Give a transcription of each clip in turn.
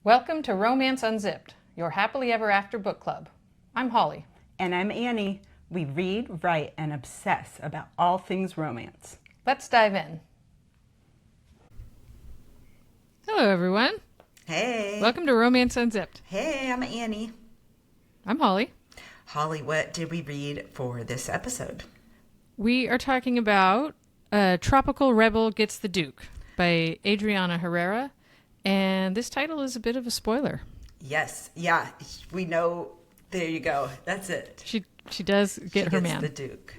Welcome to Romance Unzipped, your happily ever after book club. I'm Holly. And I'm Annie. We read, write, and obsess about all things romance. Let's dive in. Hello, everyone. Hey. Welcome to Romance Unzipped. Hey, I'm Annie. I'm Holly. Holly, what did we read for this episode? We are talking about Tropical Rebel Gets the Duke by Adriana Herrera. And this title is a bit of a spoiler. Yes. Yeah. We know. There you go. That's it. She does get her man. The Duke.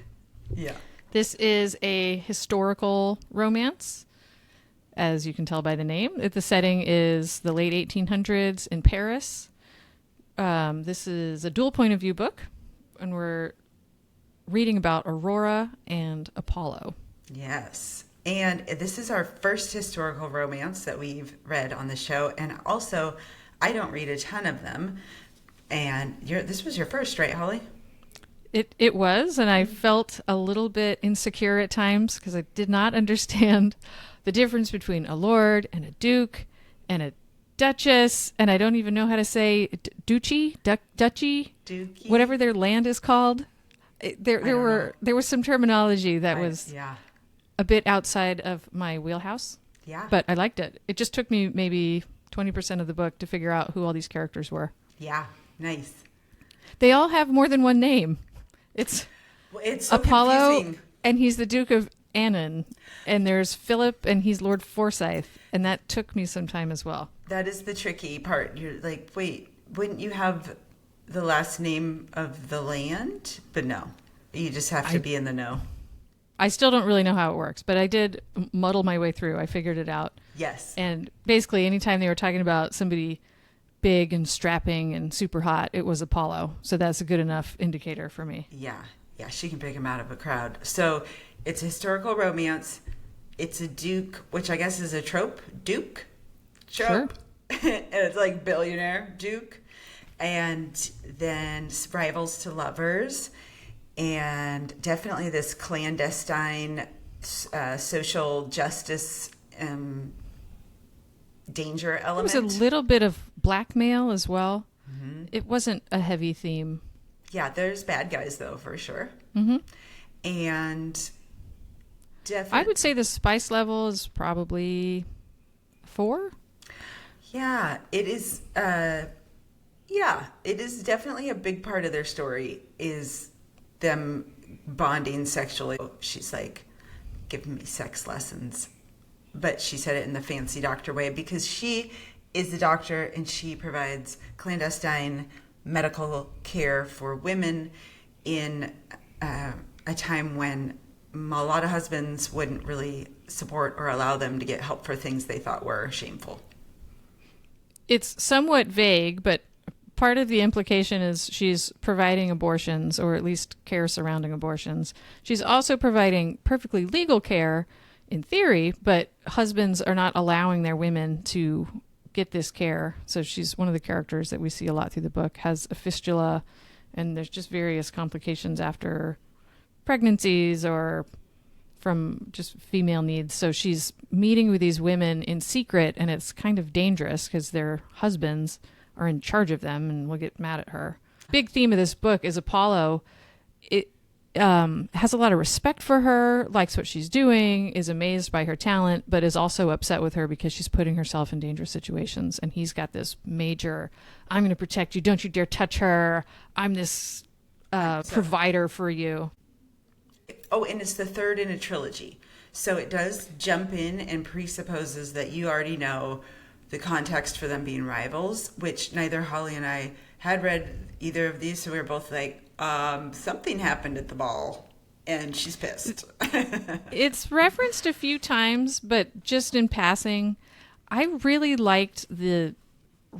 Yeah. This is a historical romance, as you can tell by the name. The setting is the late 1800s in Paris. This is a dual point of view book, and we're reading about Aurora and Apollo. Yes. And this is our first historical romance that we've read on the show. And also, I don't read a ton of them. And this was your first, right, Holly? It was, and I felt a little bit insecure at times because I did not understand the difference between a lord and a duke and a duchess, and I don't even know how to say duchy, duchy, Dukey. Whatever their land is called. There was some terminology that was a bit outside of my wheelhouse. Yeah. But I liked it. It just took me maybe 20% of the book to figure out who all these characters were. Yeah. Nice. They all have more than one name. It's so Apollo, confusing. And he's the Duke of Annan. And there's Philip, and he's Lord Forsyth. And that took me some time as well. That is the tricky part. You're like, wait, wouldn't you have the last name of the land? But no, you just have to be in the know. I still don't really know how it works, but I did muddle my way through. I figured it out. Yes. And basically, anytime they were talking about somebody big and strapping and super hot, it was Apollo. So that's a good enough indicator for me. Yeah. Yeah, she can pick him out of a crowd. So it's a historical romance. It's a duke, which I guess is a trope. Duke? Trope. Sure. And it's like billionaire duke. And then rivals to lovers. And definitely this clandestine social justice danger element. There was a little bit of blackmail as well. Mm-hmm. It wasn't a heavy theme. Yeah, there's bad guys, though, for sure. Mm-hmm. And definitely, I would say the spice level is probably 4. Yeah, it is. It is definitely a big part of their story is them bonding sexually. She's like giving me sex lessons, but she said it in the fancy doctor way because she is the doctor and she provides clandestine medical care for women in a time when a lot of husbands wouldn't really support or allow them to get help for things they thought were shameful. It's somewhat vague, but part of the implication is she's providing abortions, or at least care surrounding abortions. She's also providing perfectly legal care in theory, but husbands are not allowing their women to get this care. So she's one of the characters that we see a lot through the book, has a fistula, and there's just various complications after pregnancies or from just female needs. So she's meeting with these women in secret, and it's kind of dangerous because their husbands are in charge of them and will get mad at her. Big theme of this book is Apollo. It has a lot of respect for her, likes what she's doing, is amazed by her talent, but is also upset with her because she's putting herself in dangerous situations. And he's got this major, I'm going to protect you. Don't you dare touch her. I'm this provider for you. Oh, and it's the third in a trilogy. So it does jump in and presupposes that you already know the context for them being rivals, which neither Holly and I had read either of these. So we were both like, something happened at the ball and she's pissed. It's referenced a few times, but just in passing. I really liked the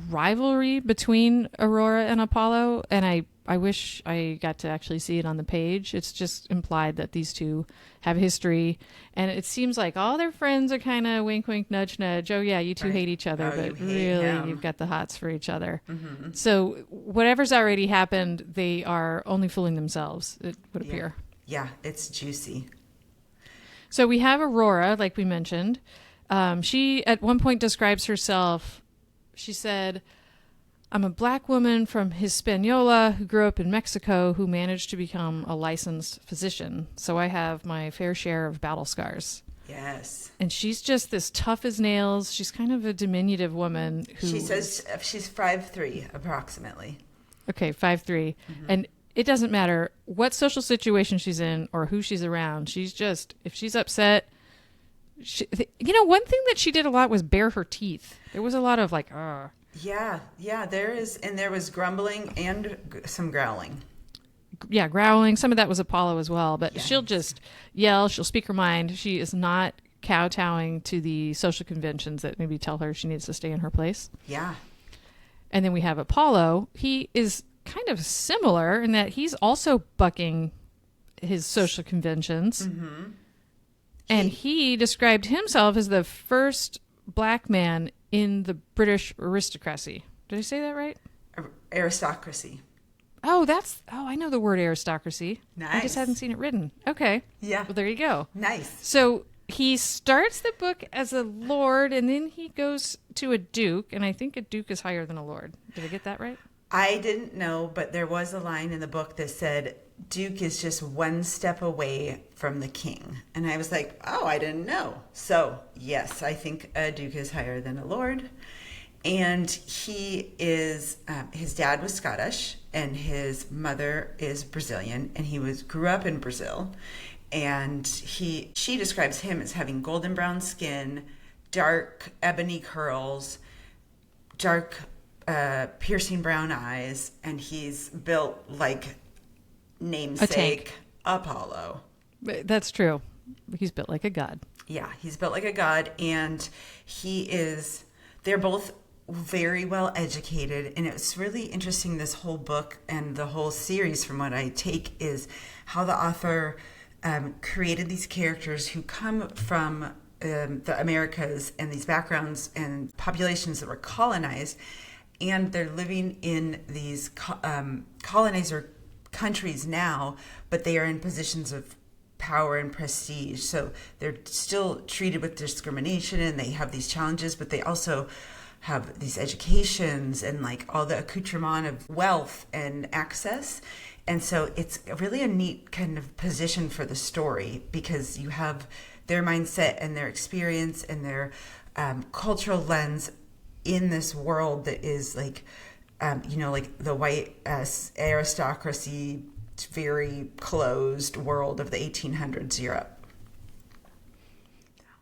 rivalry between Aurora and Apollo, and I wish I got to actually see it on the page. It's just implied that these two have history, and it seems like all their friends are kind of wink, wink, nudge, nudge. Oh, yeah, you two hate each other, but really you've got the hots for each other. Mm-hmm. So whatever's already happened, they are only fooling themselves, it would appear. Yeah, it's juicy. So we have Aurora, like we mentioned. She at one point describes herself She said, I'm a black woman from Hispaniola who grew up in Mexico who managed to become a licensed physician. So I have my fair share of battle scars. Yes. And she's just this tough as nails. She's kind of a diminutive woman who... She says she's 5'3", approximately. Okay, 5'3". And it doesn't matter what social situation she's in or who she's around. She's just, if she's upset... one thing that she did a lot was bare her teeth. There was a lot of like, Yeah, there was grumbling and some growling. Yeah, growling. Some of that was Apollo as well, but Yes. she'll just yell. She'll speak her mind. She is not kowtowing to the social conventions that maybe tell her she needs to stay in her place. Yeah. And then we have Apollo. He is kind of similar in that he's also bucking his social conventions. Mm-hmm. And he described himself as the first black man in the British aristocracy. Did I say that right? Aristocracy. Oh, I know the word aristocracy. I just Nice. hadn't seen it written. Okay. Yeah. Well, there you go. Nice. So he starts the book as a lord and then he goes to a duke. And I think a duke is higher than a lord. Did I get that right? I didn't know, but there was a line in the book that said, Duke is just one step away from the king. And I was like, oh, I didn't know. So, yes, I think a duke is higher than a lord. And he is, his dad was Scottish and his mother is Brazilian. And he grew up in Brazil. And she describes him as having golden brown skin, dark ebony curls, dark piercing brown eyes, and he's built like namesake Apollo. That's true. He's built like a god. Yeah, he's built like a god, and they're both very well educated, and it's really interesting, this whole book and the whole series, from what I take, is how the author created these characters who come from the Americas and these backgrounds and populations that were colonized, and they're living in these colonizer countries now, but they are in positions of power and prestige. So they're still treated with discrimination and they have these challenges, but they also have these educations and like all the accoutrement of wealth and access. And so it's really a neat kind of position for the story, because you have their mindset and their experience and their cultural lens in this world that is like, like the white aristocracy, very closed world of the 1800s Europe.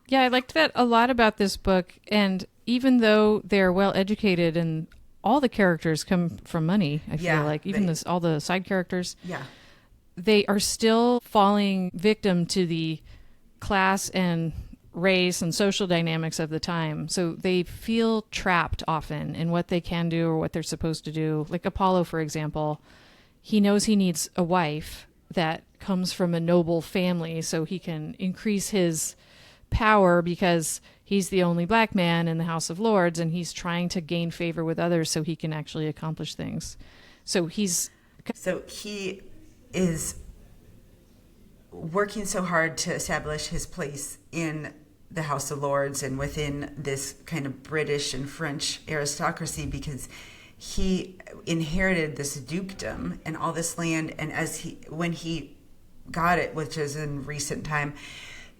Yeah, I liked that a lot about this book. And even though they're well educated and all the characters come from money, I feel like, even all the side characters, they are still falling victim to the class and race and social dynamics of the time. So they feel trapped often in what they can do or what they're supposed to do. Like Apollo, for example, he knows he needs a wife that comes from a noble family so he can increase his power, because he's the only black man in the House of Lords and he's trying to gain favor with others so he can actually accomplish things. So he is working so hard to establish his place in the House of Lords and within this kind of British and French aristocracy, because he inherited this dukedom and all this land, and when he got it, which is in recent time,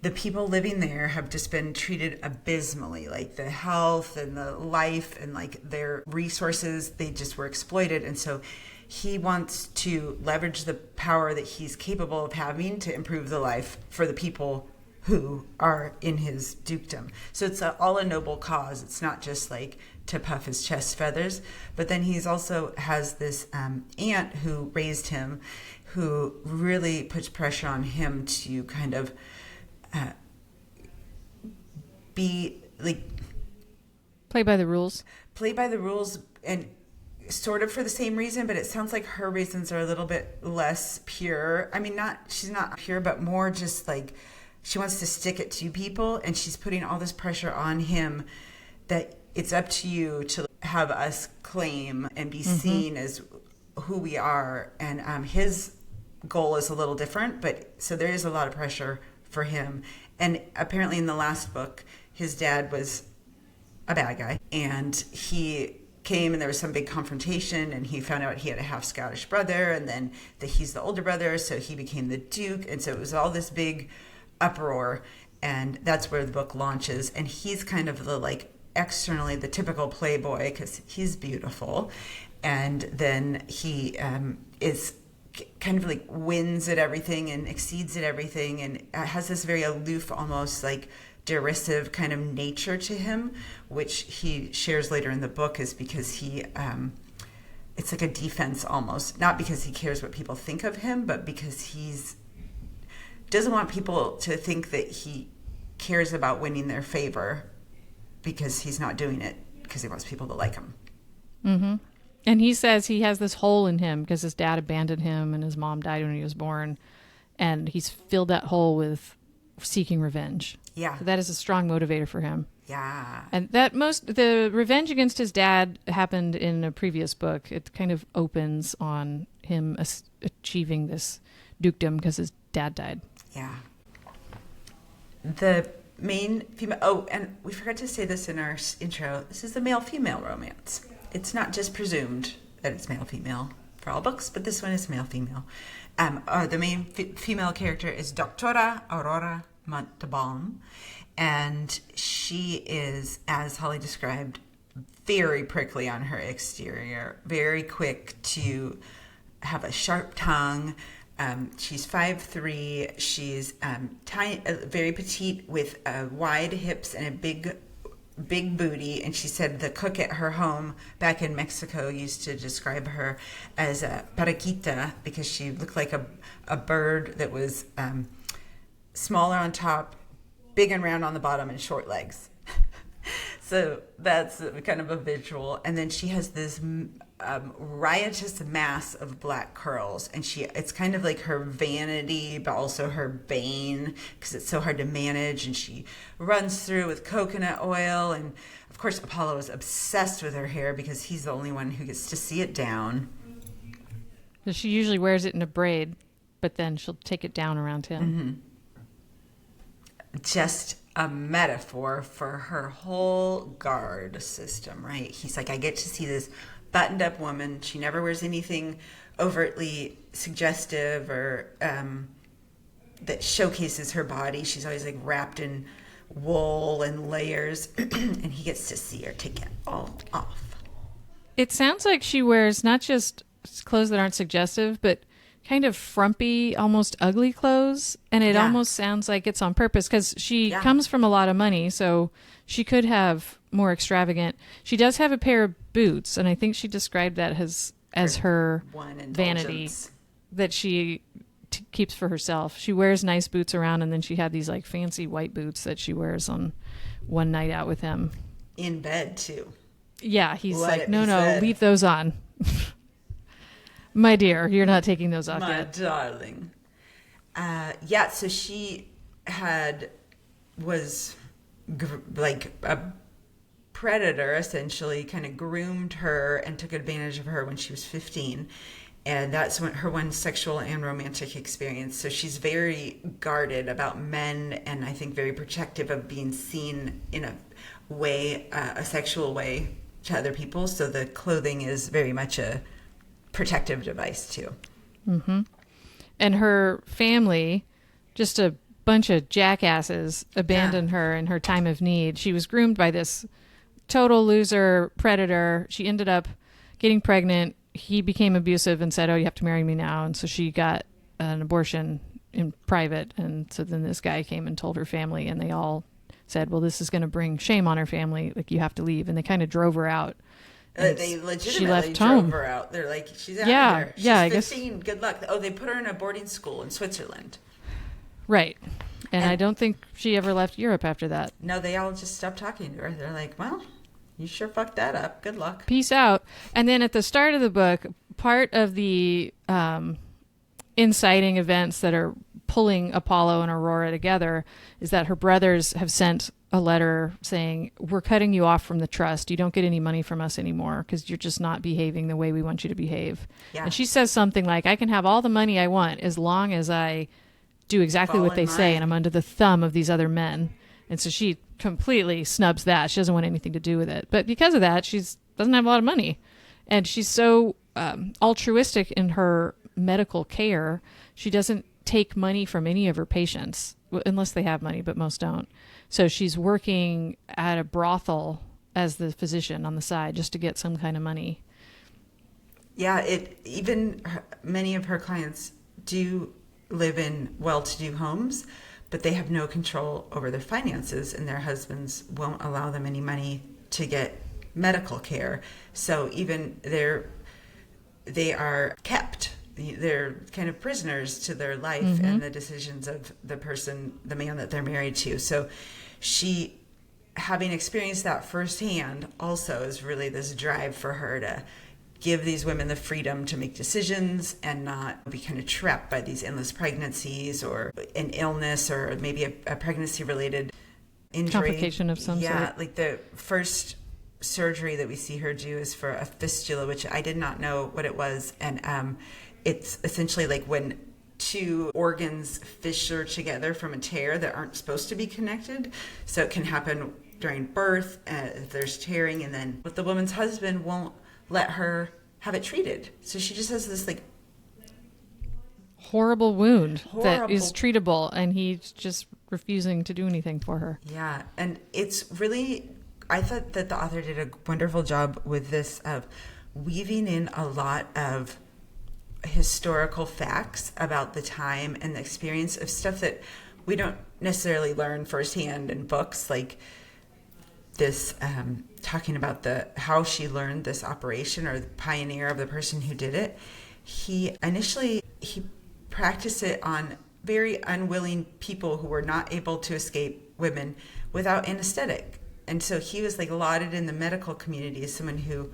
the people living there have just been treated abysmally. Like the health and the life and like their resources, they just were exploited. And so he wants to leverage the power that he's capable of having to improve the life for the people who are in his dukedom. So it's all a noble cause. It's not just like to puff his chest feathers. But then he's also has this aunt who raised him, who really puts pressure on him to kind of be like, play by the rules, and sort of for the same reason, but it sounds like her reasons are a little bit less pure. I mean, she's not pure, but more just like she wants to stick it to people, and she's putting all this pressure on him that it's up to you to have us claim and be seen as who we are. And his goal is a little different, but so there is a lot of pressure for him. And apparently in the last book, his dad was a bad guy, and he came and there was some big confrontation, and he found out he had a half Scottish brother, and then that he's the older brother, so he became the Duke, and so it was all this big uproar, and that's where the book launches. And he's kind of the like externally the typical playboy because he's beautiful, and then he is kind of like wins at everything and exceeds at everything, and has this very aloof, almost like derisive kind of nature to him, which he shares later in the book is because he it's like a defense almost, not because he cares what people think of him, but because he's doesn't want people to think that he cares about winning their favor, because he's not doing it because he wants people to like him. Mm-hmm. And he says he has this hole in him because his dad abandoned him and his mom died when he was born, and he's filled that hole with seeking revenge. Yeah. So that is a strong motivator for him. Yeah. And the revenge against his dad happened in a previous book. It kind of opens on him achieving this dukedom because his dad died. Yeah. The main female, oh, and we forgot to say this in our intro, this is a male-female romance. It's not just presumed that it's male-female for all books, but this one is male-female. The main female character is Doctora Aurora Montalban, and she is, as Holly described, very prickly on her exterior, very quick to have a sharp tongue. She's 5'3". She's tiny, very petite with wide hips and a big booty. And she said the cook at her home back in Mexico used to describe her as a paraquita because she looked like a bird that was smaller on top, big and round on the bottom, and short legs. So that's kind of a visual. And then she has this riotous mass of black curls, and it's kind of like her vanity but also her bane because it's so hard to manage, and she runs through with coconut oil. And of course Apollo is obsessed with her hair because he's the only one who gets to see it down. She usually wears it in a braid, but then she'll take it down around him. Mm-hmm. Just a metaphor for her whole guard system, right? He's like, I get to see this buttoned up woman. She never wears anything overtly suggestive or that showcases her body. She's always like wrapped in wool and layers, and he gets to see her take it all off. It sounds like she wears not just clothes that aren't suggestive, but kind of frumpy, almost ugly clothes. And it almost sounds like it's on purpose because she comes from a lot of money, so she could have more extravagant. She does have a pair of boots, and I think she described that as her vanity that she keeps for herself. She wears nice boots around, and then she had these like fancy white boots that she wears on one night out with him. In bed, too. Yeah, he's like, no, leave those on. My dear, you're not taking those off yet. My darling. So she was like a predator, essentially, kind of groomed her and took advantage of her when she was 15. And that's her one sexual and romantic experience. So she's very guarded about men, and I think very protective of being seen in a way, a sexual way to other people. So the clothing is very much a protective device too. Mm-hmm. And her family, just a bunch of jackasses, abandoned her in her time of need. She was groomed by this total loser predator. She ended up getting pregnant. He became abusive and said, oh, you have to marry me now. And so she got an abortion in private. And so then this guy came and told her family, and they all said, well, this is going to bring shame on her family. Like, you have to leave. And they kind of drove her out. They legitimately drove her out. They're like, she's out of here. She's 15. Good luck. Oh, they put her in a boarding school in Switzerland. Right. And I don't think she ever left Europe after that. No, they all just stopped talking to her. They're like, well, you sure fucked that up. Good luck. Peace out. And then at the start of the book, part of the inciting events that are pulling Apollo and Aurora together is that her brothers have sent a letter saying, we're cutting you off from the trust. You don't get any money from us anymore because you're just not behaving the way we want you to behave. Yeah. And she says something like, I can have all the money I want as long as I do exactly what they say and I'm under the thumb of these other men. And so she completely snubs that. She doesn't want anything to do with it. But because of that, she doesn't have a lot of money. And she's so altruistic in her medical care. She doesn't take money from any of her patients, unless they have money, but most don't. So she's working at a brothel as the physician on the side just to get some kind of money. Yeah, many of her clients do live in well-to-do homes, but they have no control over their finances, and their husbands won't allow them any money to get medical care. So even they are kept. They're kind of prisoners to their life and the decisions of the man that they're married to. So she, having experienced that firsthand, also is really this drive for her to give these women the freedom to make decisions and not be kind of trapped by these endless pregnancies or an illness or maybe a pregnancy-related injury. Complication of some sort. Yeah, like the first surgery that we see her do is for a fistula, which I did not know what it was. And it's essentially like when two organs fissure together from a tear that aren't supposed to be connected. So it can happen during birth if there's tearing, and then but the woman's husband won't let her have it treated. So she just has this like horrible wound that is treatable, and he's just refusing to do anything for her. Yeah, and it's really, I thought that the author did a wonderful job with this of weaving in a lot of historical facts about the time and the experience of stuff that we don't necessarily learn firsthand in books, like this talking about how she learned this operation, or the pioneer of the person who did it. He practiced it on very unwilling people who were not able to escape women without anesthetic. And so he was like lauded in the medical community as someone who,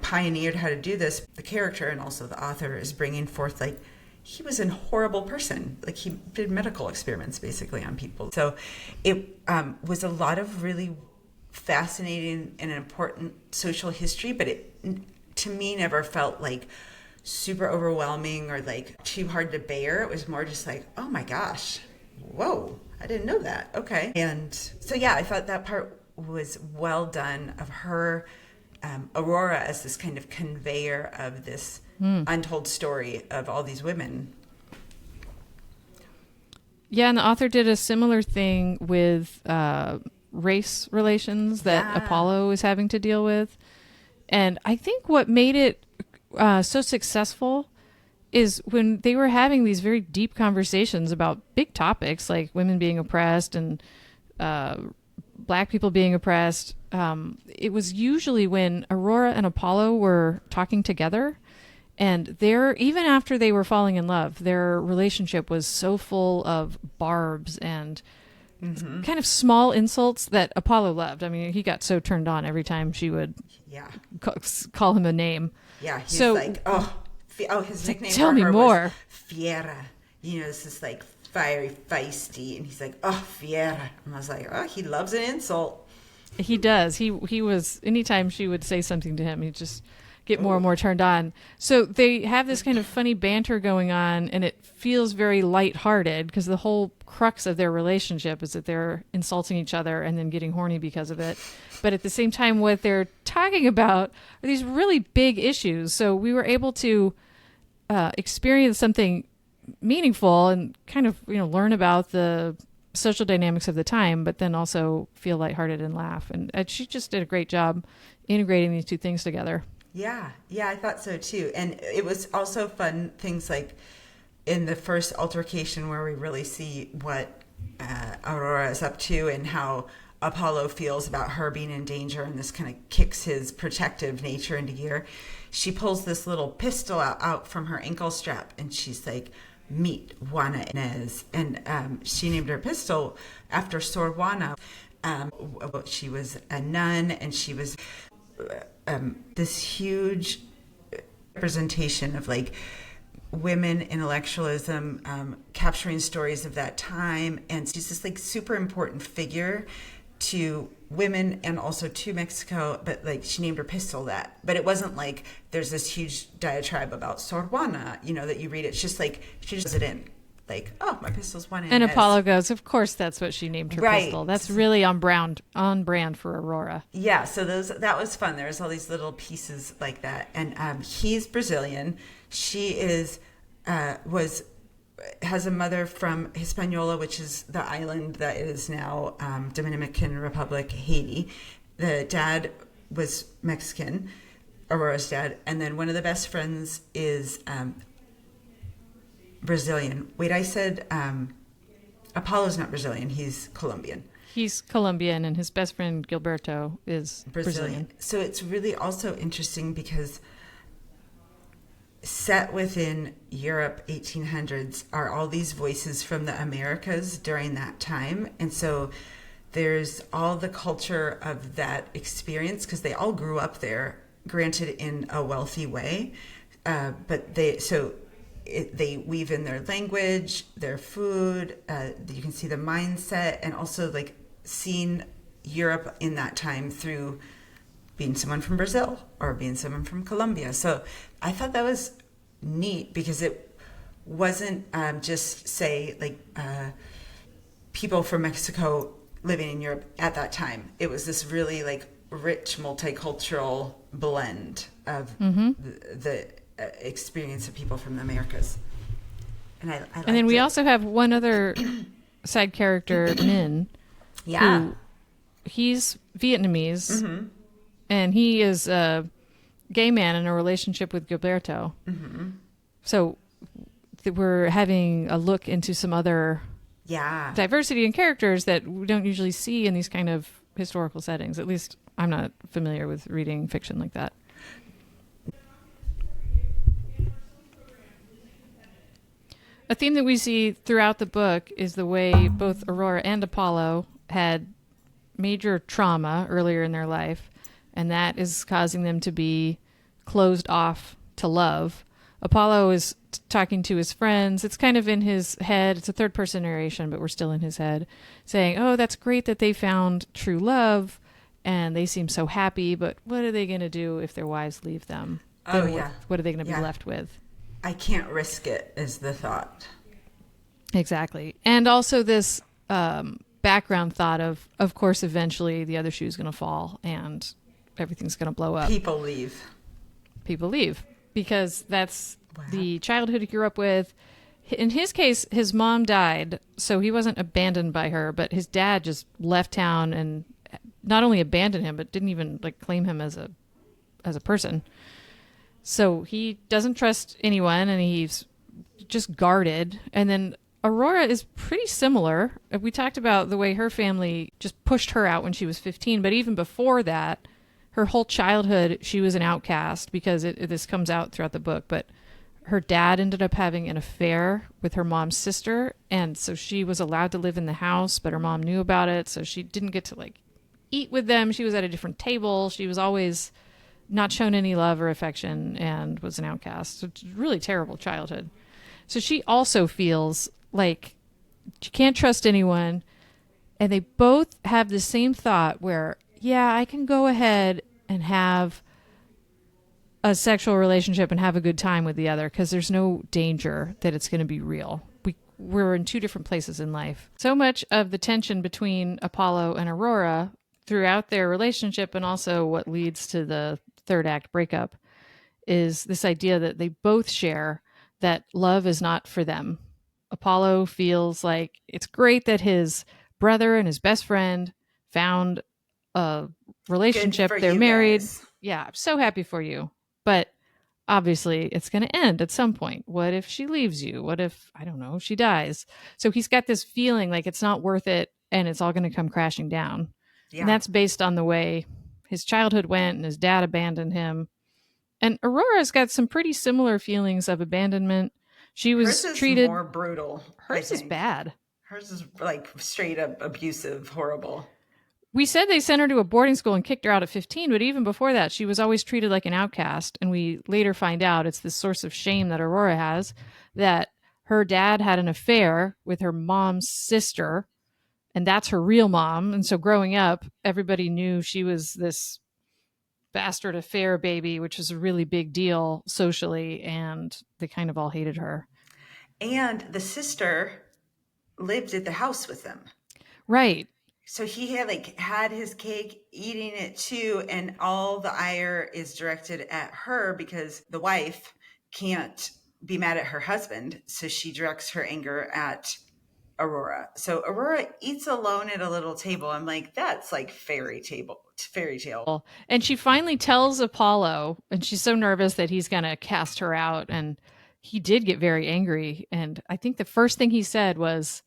pioneered how to do this. The character and also the author is bringing forth like he was a horrible person. Like he did medical experiments basically on people. So it was a lot of really fascinating and important social history, but it to me never felt like super overwhelming or like too hard to bear. It was more just like, oh my gosh, whoa, I didn't know that. Okay. And so, yeah, I thought that part was well done of her, Aurora, as this kind of conveyor of this untold story of all these women. Yeah, and the author did a similar thing with race relations that Apollo is having to deal with. And I think what made it so successful is when they were having these very deep conversations about big topics like women being oppressed and black people being oppressed. It was usually when Aurora and Apollo were talking together, and even after they were falling in love, their relationship was so full of barbs and kind of small insults that Apollo loved. I mean, he got so turned on every time she would call him a name. Yeah, he's like, his nickname like, tell for me her more. Was Fiera. This is like fiery, feisty, and he's like, oh, Fiera. And I was like, oh, he loves an insult. He does. He was, anytime she would say something to him, he'd just get more and more turned on. So they have this kind of funny banter going on, and it feels very lighthearted because the whole crux of their relationship is that they're insulting each other and then getting horny because of it. But at the same time, what they're talking about are these really big issues. So we were able to experience something meaningful and kind of, learn about the social dynamics of the time, but then also feel lighthearted and laugh. And she just did a great job integrating these two things together. Yeah, I thought so too. And it was also fun things like in the first altercation where we really see what Aurora is up to and how Apollo feels about her being in danger, and this kind of kicks his protective nature into gear. She pulls this little pistol out from her ankle strap, and she's like, meet Juana Inez. And she named her pistol after Sor Juana. She was a nun, and she was this huge representation of like women intellectualism, capturing stories of that time. And she's this like super important figure to women and also to Mexico, but like she named her pistol that. But it wasn't like there's this huge diatribe about Sor Juana, that you read. It's just like she just does it in. like, oh, my pistol's one in. And Apollo goes, of course, that's what she named her Right. pistol. That's really on brand for Aurora. Yeah, so that was fun. There's all these little pieces like that, and he's Brazilian. She has a mother from Hispaniola, which is the island that is now Dominican Republic, Haiti. The dad was Mexican, Aurora's dad, and then one of the best friends is Brazilian. Wait, I said Apollo's not Brazilian. He's Colombian. He's Colombian, and his best friend Gilberto is Brazilian. So it's really also interesting because set within Europe 1800s are all these voices from the Americas during that time. And so there's all the culture of that experience because they all grew up there, granted in a wealthy way. But they weave in their language, their food. You can see the mindset, and also like seeing Europe in that time through being someone from Brazil or being someone from Colombia. So I thought that was neat because it wasn't just say like people from Mexico living in Europe at that time. It was this really like rich multicultural blend of the experience of people from the Americas. And and then we also have one other side character, Min. Yeah. Who, he's Vietnamese, and he is a gay man in a relationship with Gilberto. So we're having a look into some other diversity in characters that we don't usually see in these kind of historical settings. At least I'm not familiar with reading fiction like that. A theme that we see throughout the book is the way both Aurora and Apollo had major trauma earlier in their life, and that is causing them to be closed off to love. Apollo is talking to his friends. It's kind of in his head. It's a third-person narration, but we're still in his head, saying, oh, that's great that they found true love, and they seem so happy, but what are they going to do if their wives leave them? Oh, Then yeah. What are they going to be left with? I can't risk it is the thought. Exactly. And also this background thought of course, eventually the other shoe's going to fall and everything's going to blow up. People leave. Because that's the childhood he grew up with. In his case, his mom died, so he wasn't abandoned by her, but his dad just left town and not only abandoned him, but didn't even like claim him as a person. So he doesn't trust anyone, and he's just guarded. And then Aurora is pretty similar. We talked about the way her family just pushed her out when she was 15, but even before that, her whole childhood, she was an outcast because this comes out throughout the book, but her dad ended up having an affair with her mom's sister, and so she was allowed to live in the house, but her mom knew about it, so she didn't get to like eat with them. She was at a different table. She was always not shown any love or affection and was an outcast. So it's a really terrible childhood. So she also feels like she can't trust anyone, and they both have the same thought where, yeah, I can go ahead and have a sexual relationship and have a good time with the other because there's no danger that it's going to be real. We're in two different places in life. So much of the tension between Apollo and Aurora throughout their relationship, and also what leads to the third act breakup, is this idea that they both share that love is not for them. Apollo feels like it's great that his brother and his best friend found a relationship. They're married. Guys. Yeah, I'm so happy for you. But obviously it's going to end at some point. What if she leaves you? What if, I don't know, she dies? So he's got this feeling like it's not worth it and it's all going to come crashing down. Yeah. And that's based on the way his childhood went and his dad abandoned him. And Aurora's got some pretty similar feelings of abandonment. She was treated more brutal. Hers is bad. Hers is like straight up abusive, horrible. We said they sent her to a boarding school and kicked her out at 15, but even before that, she was always treated like an outcast. And we later find out it's this source of shame that Aurora has, that her dad had an affair with her mom's sister, and that's her real mom. And so growing up, everybody knew she was this bastard affair baby, which was a really big deal socially, and they kind of all hated her. And the sister lived at the house with them. Right. So he had his cake, eating it too, and all the ire is directed at her because the wife can't be mad at her husband, so she directs her anger at Aurora. So Aurora eats alone at a little table. I'm like, that's like fairy tale. And she finally tells Apollo, and she's so nervous that he's going to cast her out. And he did get very angry. And I think the first thing he said was,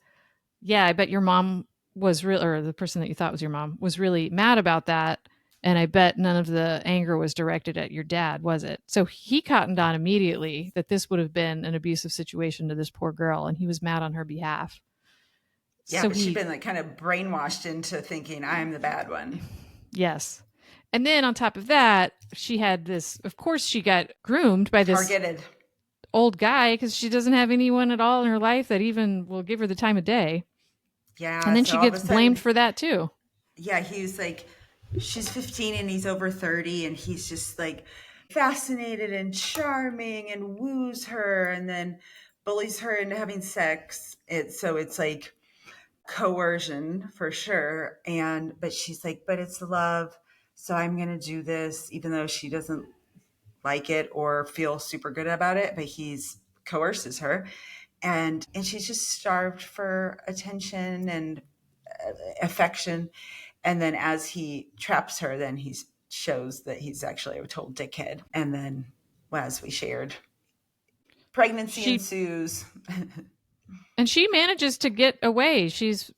yeah, I bet your mom was real, or the person that you thought was your mom was really mad about that. And I bet none of the anger was directed at your dad, was it? So he cottoned on immediately that this would have been an abusive situation to this poor girl, and he was mad on her behalf. Yeah, So but she'd been like kind of brainwashed into thinking I'm the bad one. Yes. And then on top of that, she had this, of course, she got groomed by this Targeted. old guy because she doesn't have anyone at all in her life that even will give her the time of day. Yeah. And then so she gets blamed for that too. Yeah, he's like, she's 15 and he's over 30, and he's just like fascinated and charming and woos her and then bullies her into having sex. So it's like coercion for sure. But she's like, but it's love. So I'm going to do this, even though she doesn't like it or feel super good about it, but he's coerces her. And she's just starved for attention and affection. And then as he traps her, then he shows that he's actually a total dickhead. And then, well, as we shared, pregnancy ensues. And she manages to get away. She's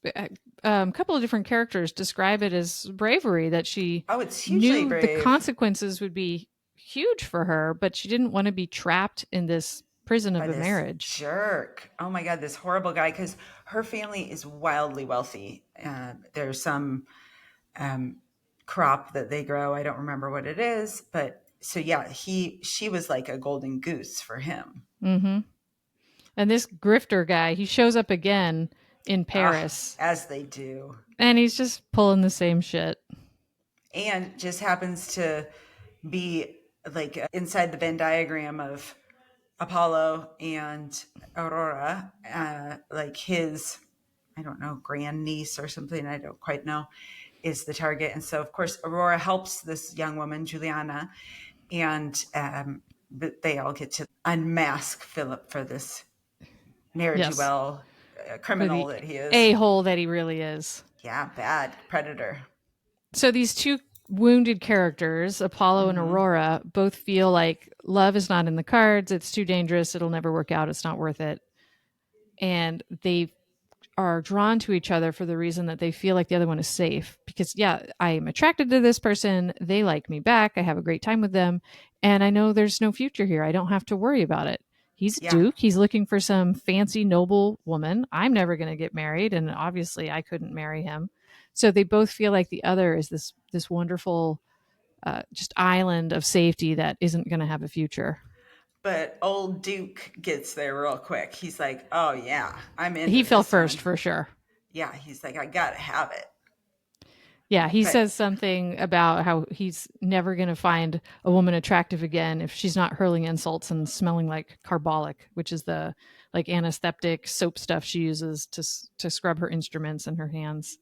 a couple of different characters describe it as bravery, that she it's hugely knew brave. The consequences would be huge for her, but she didn't want to be trapped in this prison of a marriage. Jerk. Oh my God, this horrible guy, because her family is wildly wealthy. There's some crop that they grow. I don't remember what it is, but so yeah, she was like a golden goose for him. Mm-hmm. And this grifter guy, he shows up again in Paris. As they do. And he's just pulling the same shit. And just happens to be like inside the Venn diagram of Apollo and Aurora, like his, I don't know, grandniece or something, I don't quite know, is the target. And so, of course, Aurora helps this young woman, Juliana, and they all get to unmask Philip for this ne'er-do-well criminal that he is. A-hole that he really is. Yeah, bad predator. So these two wounded characters, Apollo and Aurora, both feel like love is not in the cards. It's too dangerous. It'll never work out. It's not worth it. And they are drawn to each other for the reason that they feel like the other one is safe. Because, yeah, I am attracted to this person. They like me back. I have a great time with them. And I know there's no future here. I don't have to worry about it. He's a duke. He's looking for some fancy, noble woman. I'm never going to get married. And obviously, I couldn't marry him. So they both feel like the other is this wonderful just island of safety that isn't going to have a future. But old Duke gets there real quick. He's like, oh, yeah, I'm in. He fell first for sure. Yeah, he's like, I got to have it. Yeah, he says something about how he's never going to find a woman attractive again if she's not hurling insults and smelling like carbolic, which is the like anesthetic soap stuff she uses to scrub her instruments and her hands.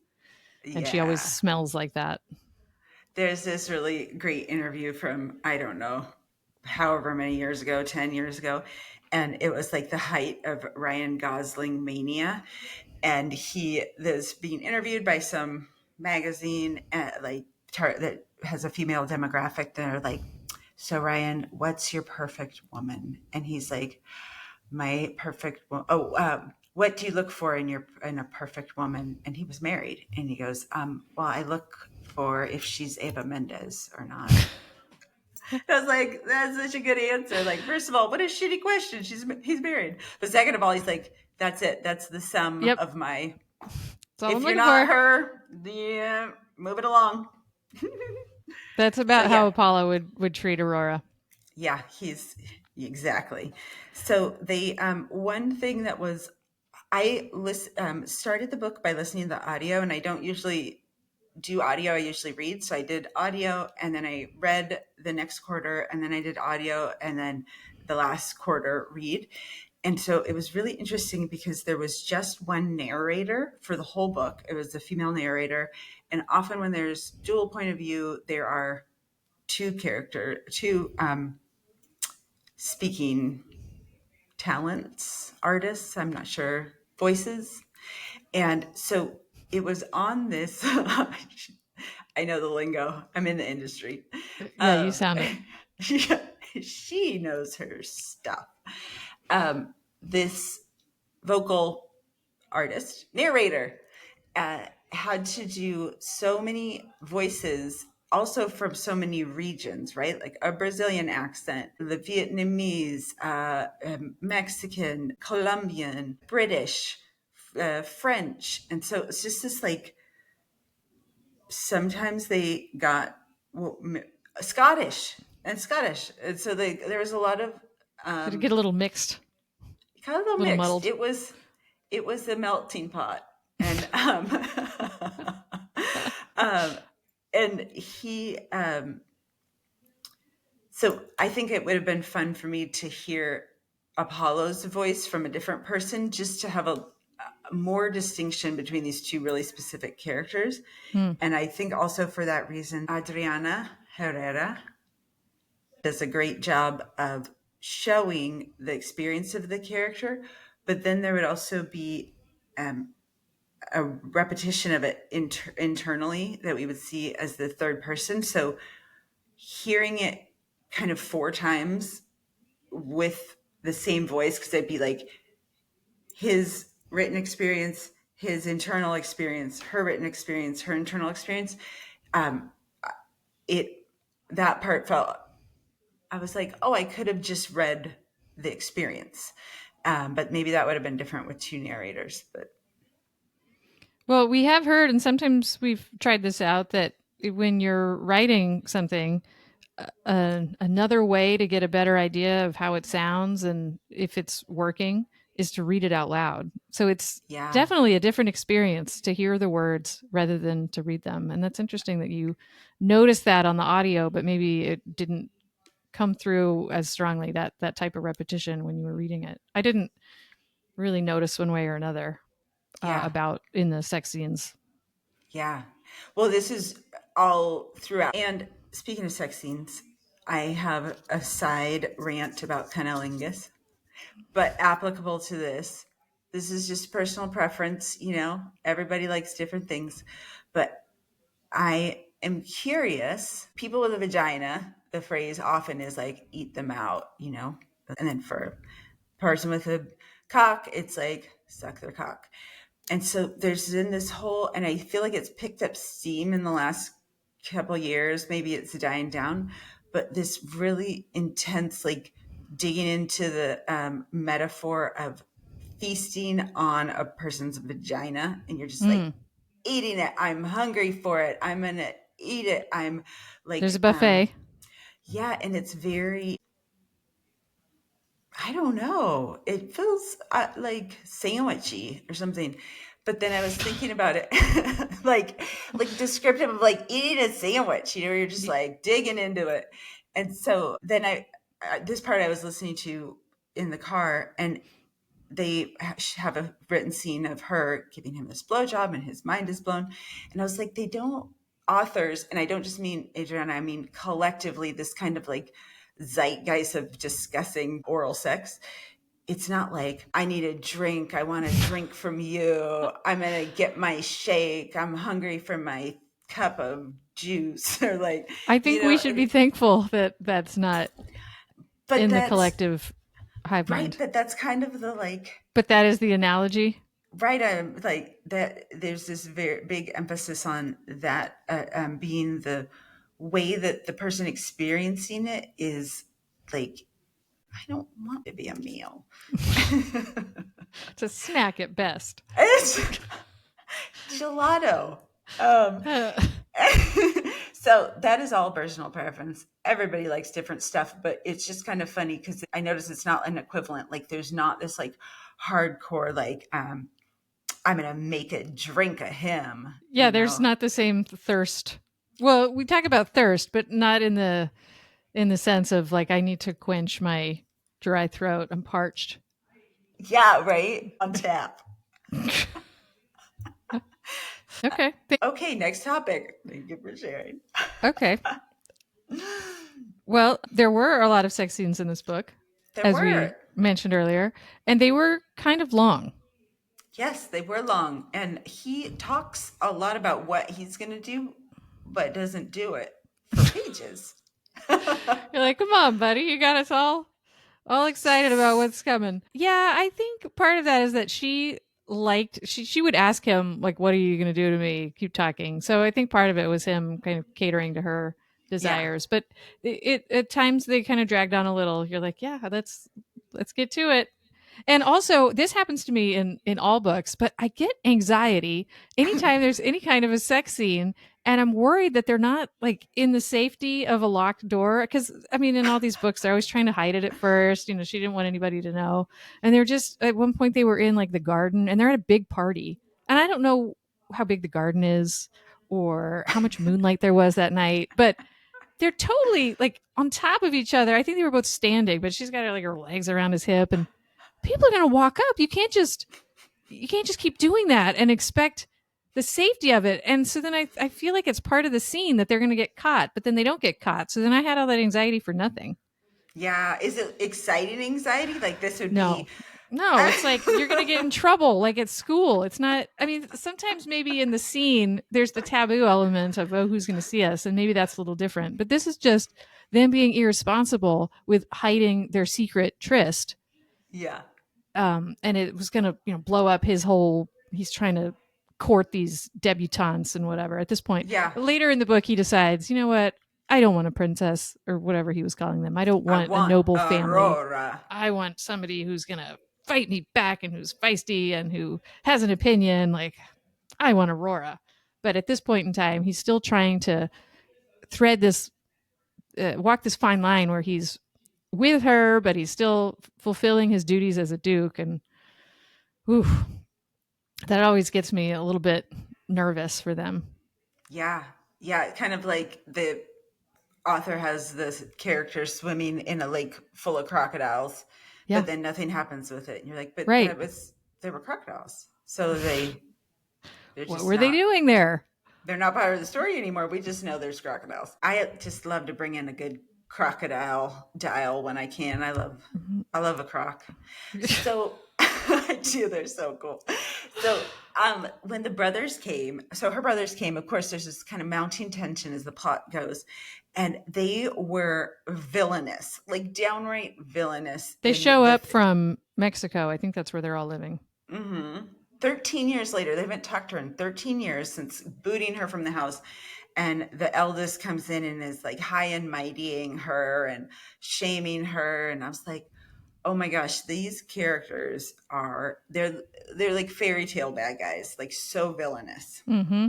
And she always smells like that. There's this really great interview from, I don't know, however many years ago, 10 years ago. And it was like the height of Ryan Gosling mania. And he is being interviewed by some magazine that has a female demographic. They're like, so Ryan, what's your perfect woman? And he's like, my perfect what do you look for in a perfect woman? And he was married. And he goes, well, I look for if she's Eva Mendes or not. I was like, that's such a good answer. Like, first of all, what a shitty question. He's married. But second of all, he's like, that's it. That's the sum of my. If you're not her, yeah, move it along. That's about how Apollo would treat Aurora. Yeah, he's exactly. So they one thing that was, I started the book by listening to the audio, and I don't usually do audio. I usually read. So I did audio, and then I read the next quarter, and then I did audio, and then the last quarter read. And so it was really interesting because there was just one narrator for the whole book. It was the female narrator. And often when there's dual point of view, there are two speaking talents, artists, I'm not sure, voices. And so it was on this, I know the lingo, I'm in the industry. Yeah, you sound it. She knows her stuff. This vocal artist, narrator, had to do so many voices, also from so many regions, right? Like a Brazilian accent, the Vietnamese, Mexican, Colombian, British, French. And so it's just this like, sometimes they got Scottish. And so there was a lot of Did it get a little mixed? Kind of a little mixed. Muddled. It was a melting pot, and and he. So I think it would have been fun for me to hear Apollo's voice from a different person, just to have a more distinction between these two really specific characters. And I think also for that reason, Adriana Herrera does a great job of showing the experience of the character, but then there would also be a repetition of it internally that we would see as the third person. So hearing it kind of 4 times with the same voice, because it'd be like his written experience, his internal experience, her written experience, her internal experience. That part felt, I was like, oh, I could have just read the experience. But maybe that would have been different with 2 narrators. But Well, we have heard, and sometimes we've tried this out, that when you're writing something, another way to get a better idea of how it sounds and if it's working is to read it out loud. So it's definitely a different experience to hear the words rather than to read them. And that's interesting that you noticed that on the audio, but maybe it didn't come through as strongly, that type of repetition when you were reading it. I didn't really notice one way or another about in the sex scenes. Yeah. Well, this is all throughout. And speaking of sex scenes, I have a side rant about cunnilingus, but applicable to this. This is just personal preference, everybody likes different things. But I am curious, people with a vagina, the phrase often is like, eat them out, And then for a person with a cock, it's like, suck their cock. And so there's in this whole, and I feel like it's picked up steam in the last couple years, maybe it's dying down, but this really intense, like digging into the metaphor of feasting on a person's vagina. And you're just like eating it. I'm hungry for it. I'm going to eat it. I'm like, there's a buffet. And it's very, I don't know. It feels like sandwichy or something. But then I was thinking about it, like descriptive of like eating a sandwich. You're just like digging into it. And so then this part I was listening to in the car, and they have a written scene of her giving him this blowjob, and his mind is blown. And I was like, they don't, authors, and I don't just mean Adriana, I mean collectively, this kind of like zeitgeist of discussing oral sex. It's not like, I need a drink. I want a drink from you. I'm going to get my shake. I'm hungry for my cup of juice. Or like, I think we should be thankful that that's not in the collective hive mind. Right. But that's kind of the like. But that is the analogy. Right. Like that. There's this very big emphasis on that being the way that the person experiencing it is like, I don't want to be a meal. It's a snack at best. It's gelato. So that is all personal preference. Everybody likes different stuff, but it's just kind of funny because I notice it's not an equivalent. Like there's not this like hardcore, like, I'm going to make a drink of him. Yeah, there's not the same thirst. Well, we talk about thirst, but not in the sense of like, I need to quench my dry throat. I'm parched. Yeah, right? On tap. Okay. Okay, next topic. Thank you for sharing. Okay. Well, there were a lot of sex scenes in this book, There as were. we mentioned earlier, and they were kind of long. Yes, they were long. And he talks a lot about what he's going to do, but doesn't do it for pages. You're like, come on, buddy, you got us all excited about what's coming. Yeah, I think part of that is that she would ask him like, what are you going to do to me? Keep talking. So I think part of it was him kind of catering to her Yeah. desires, but it at times they kind of dragged on a little. You're like, yeah, let's get to it. And also, this happens to me in all books, but I get anxiety anytime there's any kind of a sex scene, and I'm worried that they're not like in the safety of a locked door. Because I mean, in all these books, they're always trying to hide it at first. You know, she didn't want anybody to know, and they're just at one point they were in like the garden, and they're at a big party, and I don't know how big the garden is or how much moonlight there was that night, but they're totally like on top of each other. I think they were both standing, but she's got like her legs around his hip, and people are going to walk up. You can't just keep doing that and expect the safety of it. And so then I feel like it's part of the scene that they're going to get caught, but then they don't get caught. So then I had all that anxiety for nothing. Yeah. Is it exciting anxiety? Like this would No. be. No, it's like you're going to get in trouble like at school. It's not, I mean, sometimes maybe in the scene, there's the taboo element of, oh, who's going to see us? And maybe that's a little different. But this is just them being irresponsible with hiding their secret tryst. Yeah. And it was going to blow up his whole. He's trying to court these debutantes and whatever. At this point, Yeah. later in the book, he decides, you know what? I don't want a princess or whatever he was calling them. I don't I want a want noble family. Aurora. I want somebody who's going to fight me back and who's feisty and who has an opinion. Like, I want Aurora. But at this point in time, he's still trying to thread this, walk this fine line where he's with her, but he's still fulfilling his duties as a duke. And whew, that always gets me a little bit nervous for them. Yeah. Yeah. Kind of like the author has this character swimming in a lake full of crocodiles, Yeah. but then nothing happens with it. And you're like, but Right. they were crocodiles. So what were they doing there? They're not part of the story anymore. We just know there's crocodiles. I just love to bring in a good crocodile dial when I can. I love a croc. So I do. They're so cool. So when the brothers came, so her brothers came, of course, there's this kind of mounting tension as the plot goes. And they were villainous, like downright villainous. They show up from Mexico. I think that's where they're all living. Mm-hmm. 13 years later, they haven't talked to her in 13 years since booting her from the house. And the eldest comes in and is like high and mightying her and shaming her. And I was like, oh my gosh, these characters they're like fairy tale bad guys, like so villainous. Mm-hmm.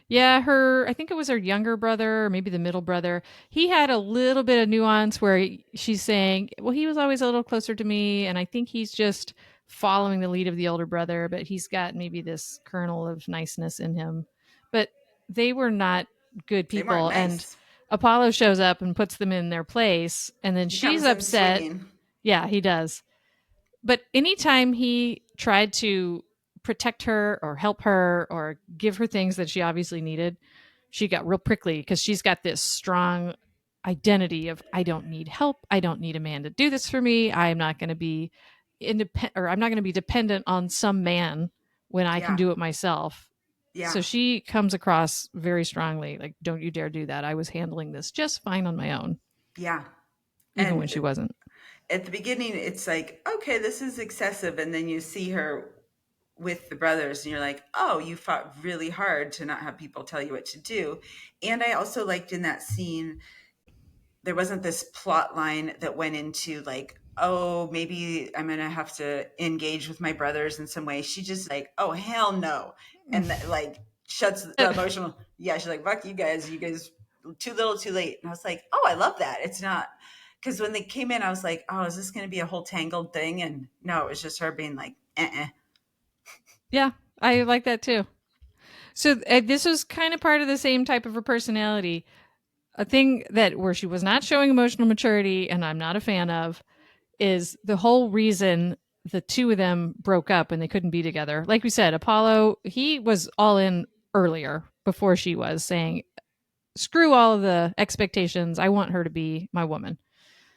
Yeah, I think it was her younger brother or maybe the middle brother. He had a little bit of nuance where she's saying, well, he was always a little closer to me. And I think he's just following the lead of the older brother, but he's got maybe this kernel of niceness in him. But they were not good people. Nice. And Apollo shows up and puts them in their place. And then she's upset. Yeah, he does. But anytime he tried to protect her or help her or give her things that she obviously needed, she got real prickly because she's got this strong identity of, I don't need help. I don't need a man to do this for me. I'm not going to be independent, or I'm not going to be dependent on some man when I can do it myself. Yeah. So she comes across very strongly like, don't you dare do that. I was handling this just fine on my own. Yeah. Even when she wasn't. At the beginning, it's like, okay, this is excessive. And then you see her with the brothers and you're like, oh, you fought really hard to not have people tell you what to do. And I also liked in that scene, there wasn't this plot line that went into like, oh, maybe I'm going to have to engage with my brothers in some way. She just like, oh, hell no. And like shuts the emotional. Yeah. She's like, fuck you guys too little, too late. And I was like, oh, I love that. It's not, because when they came in, I was like, oh, is this going to be a whole tangled thing? And no, it was just her being like, Yeah, I like that too. So this was kind of part of the same type of her personality. A thing that where she was not showing emotional maturity, and I'm not a fan of, is the whole reason the two of them broke up and they couldn't be together. Like we said, Apollo, he was all in earlier before she was, saying, screw all of the expectations. I want her to be my woman.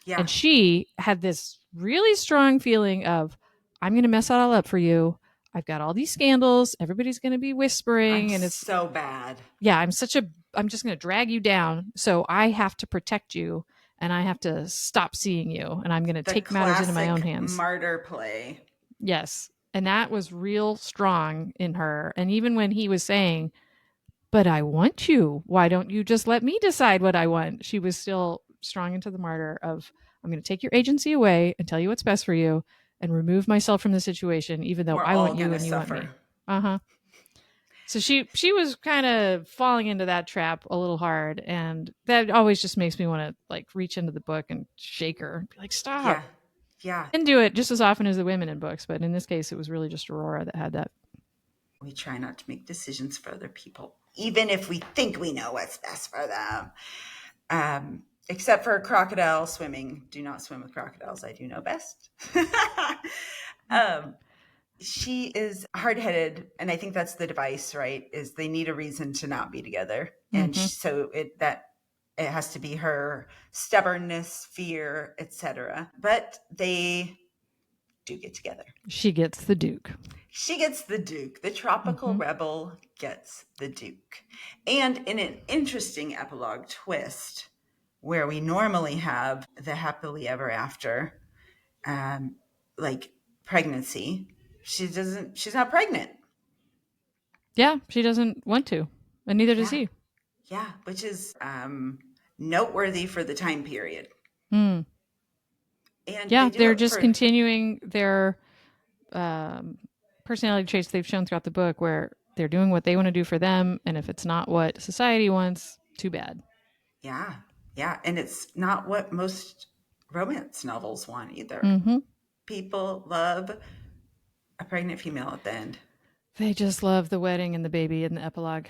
Yeah. And she had this really strong feeling of, I'm going to mess it all up for you. I've got all these scandals. Everybody's going to be whispering. And it's so bad. Yeah, I'm just going to drag you down. So I have to protect you and I have to stop seeing you. And I'm going to take matters into my own hands. Martyr play. Yes. And that was real strong in her. And even when he was saying, but I want you, why don't you just let me decide what I want? She was still strong into the martyr of, I'm going to take your agency away and tell you what's best for you and remove myself from the situation, even though I want you and you want me. Uh-huh. So she was kind of falling into that trap a little hard. And that always just makes me want to like reach into the book and shake her and be like, stop. Yeah. Yeah. And do it just as often as the women in books. But in this case, it was really just Aurora that had that. We try not to make decisions for other people, even if we think we know what's best for them. Except for crocodile swimming. Do not swim with crocodiles. I do know best. She is hard-headed, and I think that's the device, right? Is they need a reason to not be together. And so it has to be her stubbornness, fear, etc. But they do get together. She gets the Duke. She gets the Duke. The tropical rebel gets the Duke. And in an interesting epilogue twist, where we normally have the happily ever after, like pregnancy, she's not pregnant. Yeah, she doesn't want to. And neither does he. Yeah, which is noteworthy for the time period. And they're just continuing their personality traits they've shown throughout the book, where they're doing what they want to do for them. And if it's not what society wants, too bad. Yeah. Yeah. And it's not what most romance novels want either. People love a pregnant female at the end. They just love the wedding and the baby and the epilogue.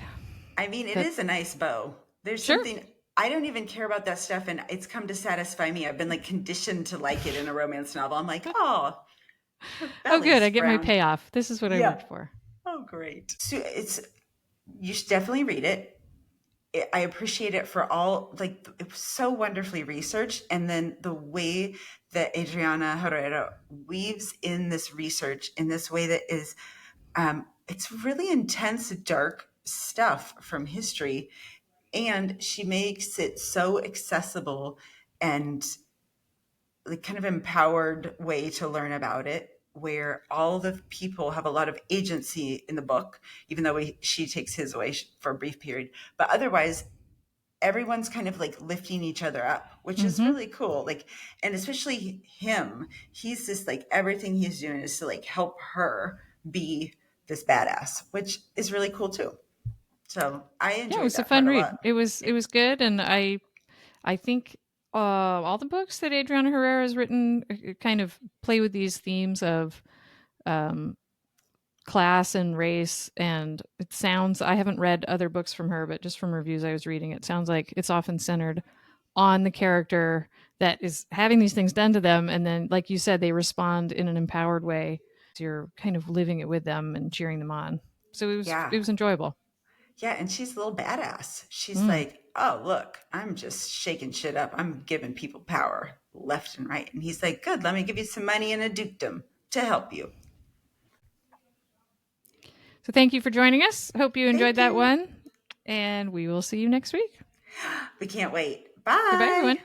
I mean, it is a nice bow. There's something, I don't even care about that stuff, and it's come to satisfy me. I've been like conditioned to like it in a romance novel. I'm like, oh good, I get my payoff. This is what I worked for. Oh, great. So you should definitely read it. I appreciate it for all, like, it was so wonderfully researched. And then the way that Adriana Herrera weaves in this research in this way that is, it's really intense, dark stuff from history. And she makes it so accessible and like kind of empowered way to learn about it, where all the people have a lot of agency in the book, even though she takes his away for a brief period. But otherwise, everyone's kind of like lifting each other up, which is really cool. Like, and especially him, he's just like, everything he's doing is to like help her be this badass, which is really cool too. So I enjoyed it. It was a fun read. It was good. And I think all the books that Adriana Herrera has written kind of play with these themes of class and race. And it sounds, I haven't read other books from her, but just from reviews I was reading, it sounds like it's often centered on the character that is having these things done to them. And then, like you said, they respond in an empowered way. So you're kind of living it with them and cheering them on. So it was enjoyable. Yeah, and she's a little badass. She's like, oh, look, I'm just shaking shit up. I'm giving people power left and right. And he's like, good, let me give you some money and a dukedom to help you. So thank you for joining us. Hope you enjoyed that one. And we will see you next week. We can't wait. Bye. Goodbye, everyone.